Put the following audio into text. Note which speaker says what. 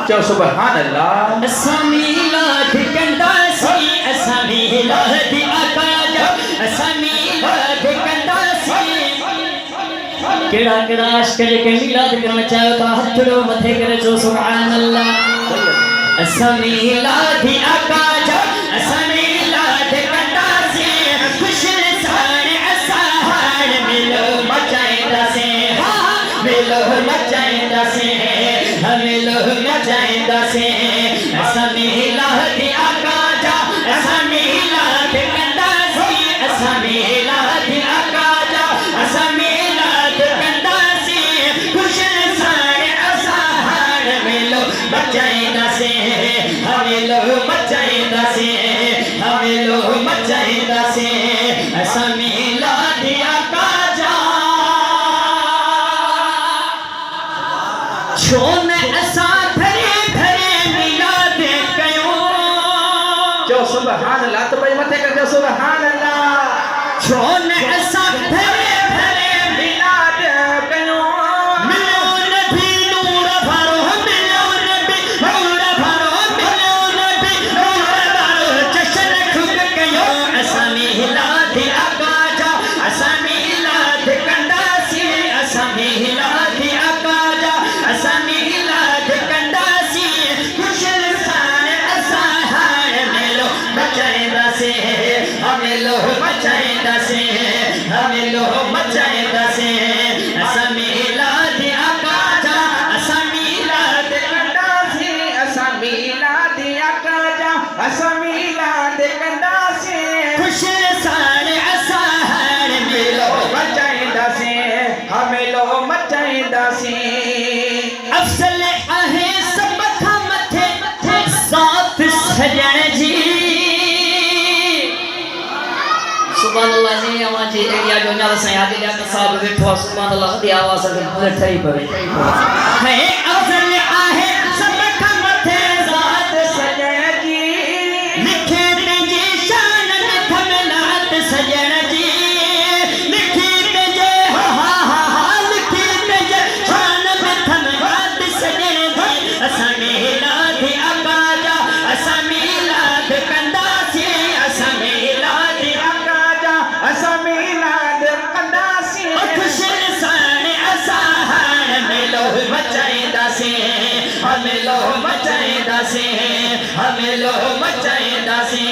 Speaker 1: चो सुभान अल्लाह
Speaker 2: असामीलाद कंदासी असामीलाद आकाजा असामीलाद कंदासी केड़ा केड़ा अश्कर के मिलाद करना चाहो तो हाथ जोड़ो मथे करे जो सुभान अल्लाह असामीलाद आकाजा असामीलाद कंदासी खुशल सारे असाहार मिलो मचाएंदा से मिलो मचाएंदा से मिलो मचाएंदा से असामीलाद आकाजा असामीलाद कंदासी असामीलाद आकाजा असामीलाद कंदासी खुशल सारे असाहार मिलो मचाएंदा से मिलो मचाएंदा से मिलो मचाएंदा से असामीलाद आकाजा छोने असा धरे धरे मिलाद कयो
Speaker 1: चो सुभान अल्लाह तो भाई मथे कर जो सुभान अल्लाह
Speaker 2: छोने असा धरे धरे मिलाद कयो मिलो नबी नूर भरो मिलो नबी नूर भरो मिलो नबी नूर भरो जश्न खुद कयो असामीलाद आकाजा असामीलाद कंदासी असामीलाद आकाजा असामीलाद कंदासी खुशल सारे असाहार मिलो मचाएंदा से मिलो मचाएंदा से मिलो मचाएंदा से असामीलाद आकाजा असामीलाद
Speaker 1: कंदासी असामीलाद आकाजा असामीलाद कंदासी
Speaker 2: खुशल सारे असाहार मिलो
Speaker 1: मचाएंदा से मिलो मचाएंदा से
Speaker 2: अफसल आहे सब खा मथे साथ सजण जी सुभान अल्लाह जी आवाज जी एरिया जो नाल से आदि या साहब वेठो सुभान अल्लाह दी आवाज से ठई पवे है अफसल आहे सब खा मथे साथ सजण जी लिखे जी शान में थमलात सजण जी लिखे जे हा हा हा लिखे जे शान में थमलात सजण जी असामीलाद आकाजा असामीलाद कंदासी असामीलाद
Speaker 1: आकाजा असामीलाद कंदासी
Speaker 2: खुशल सारे असाहार मिलो मचाएंदा से मिलो मचाएंदा से मिलो